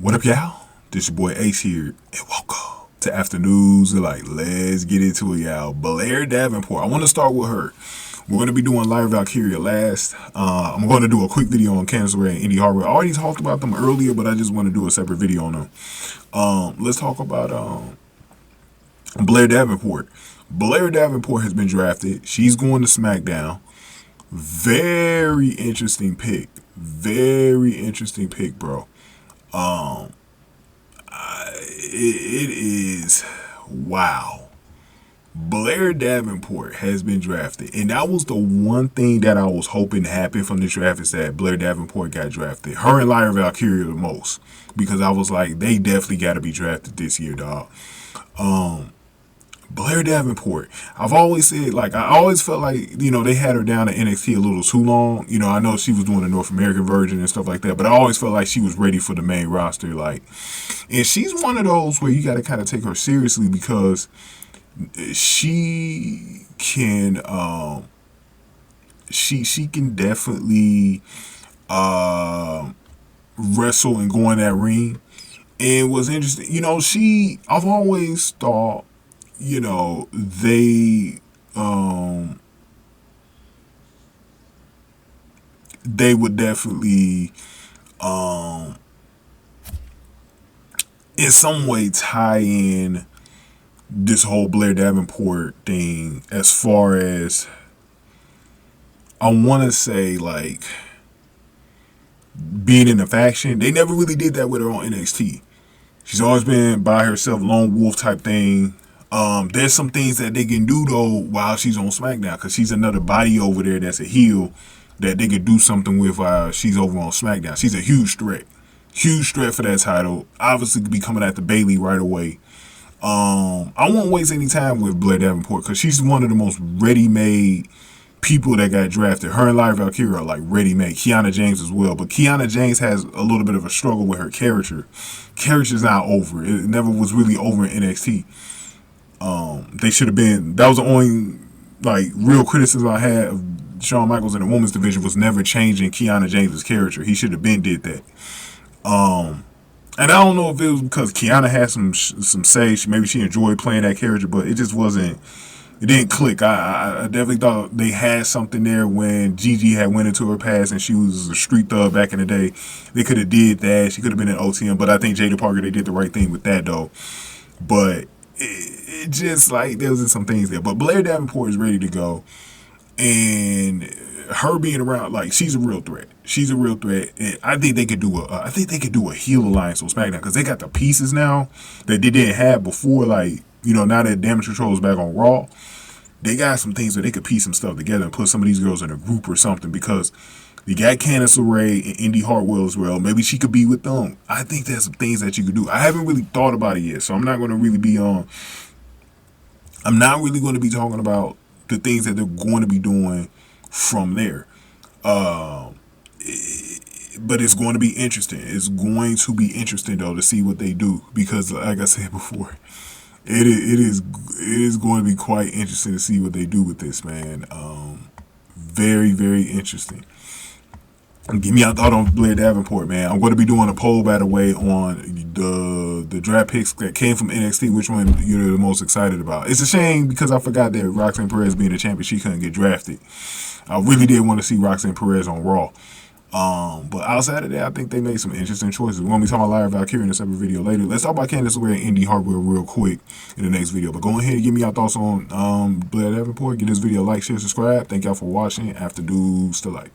What up, y'all? This your boy Ace here, and welcome to Afternoons. Let's get into it, y'all. Blair Davenport. I want to start with her. We're going to be doing Lyra Valkyria last. I'm going to do a quick video on Candice LeRae and Indy Hartwell. I already talked about them earlier, but I just want to do a separate video on them. Let's talk about Blair Davenport. Blair Davenport has been drafted. She's going to SmackDown. Very interesting pick. Very interesting pick, bro. It is wow. Blair Davenport has been drafted, and that was the one thing that I was hoping to happen from this draft, is that Blair Davenport got drafted. Her and Lyra Valkyria the most, because I was like, they definitely got to be drafted this year, dog. Blair Davenport, I've always said, I always felt like, they had her down at NXT a little too long. I know she was doing the North American version and stuff like that, but I always felt like she was ready for the main roster. And she's one of those where you got to kind of take her seriously, because she can, she can definitely wrestle and go in that ring. And what's interesting, I've always thought, they would definitely in some way tie in this whole Blair Davenport thing, as far as, I want to say, being in a faction. They never really did that with her on NXT. She's always been by herself, lone wolf type thing. There's some things that they can do, though, while she's on SmackDown, because she's another body over there that's a heel that they could do something with while she's over on SmackDown. She's a huge threat. Huge threat for that title. Obviously, could be coming at the Bayley right away. I won't waste any time with Blair Davenport, because she's one of the most ready-made people that got drafted. Her and Lyra Valkyria are ready-made. Kiana James as well. But Kiana James has a little bit of a struggle with her character. Character's not over. It never was really over in NXT. They should have been. That was the only real criticism I had of Shawn Michaels in the women's division, was never changing Kiana James's character. He should have been did that. And I don't know if it was because Kiana had some say. Maybe she enjoyed playing that character, but it just wasn't. It didn't click. I definitely thought they had something there when Gigi had went into her past and she was a street thug back in the day. They could have did that. She could have been an OTM, but I think Jada Parker, they did the right thing with that, though. But it just there was some things there. But Blair Davenport is ready to go, and her being around, she's a real threat. She's a real threat, and I think they could do a heel alliance on SmackDown, because they got the pieces now that they didn't have before. Now that Damage Control is back on Raw, they got some things where they could piece some stuff together and put some of these girls in a group or something, because you got Candice LeRae and Indy Hartwell as well. Maybe she could be with them. I think there's some things that you could do. I haven't really thought about it yet, so I'm not going to really be on. I'm not really going to be talking about the things that they're going to be doing from there. But it's going to be interesting. It's going to be interesting, though, to see what they do, because, like I said before, it is going to be quite interesting to see what they do with this, man. Very, very interesting. Give me your thought on Blair Davenport, man. I'm going to be doing a poll, by the way, on the draft picks that came from NXT. Which one you're the most excited about? It's a shame, because I forgot that Roxanne Perez, being a champion, she couldn't get drafted. I really did want to see Roxanne Perez on Raw. But outside of that, I think they made some interesting choices. We're going to be talking about Lyra Valkyria in a separate video later. Let's talk about Candice LeRae and Indy Hartwell real quick in the next video. But go ahead and give me your thoughts on Blair Davenport. Give this video a like, share, subscribe. Thank y'all for watching. Afternoons to light.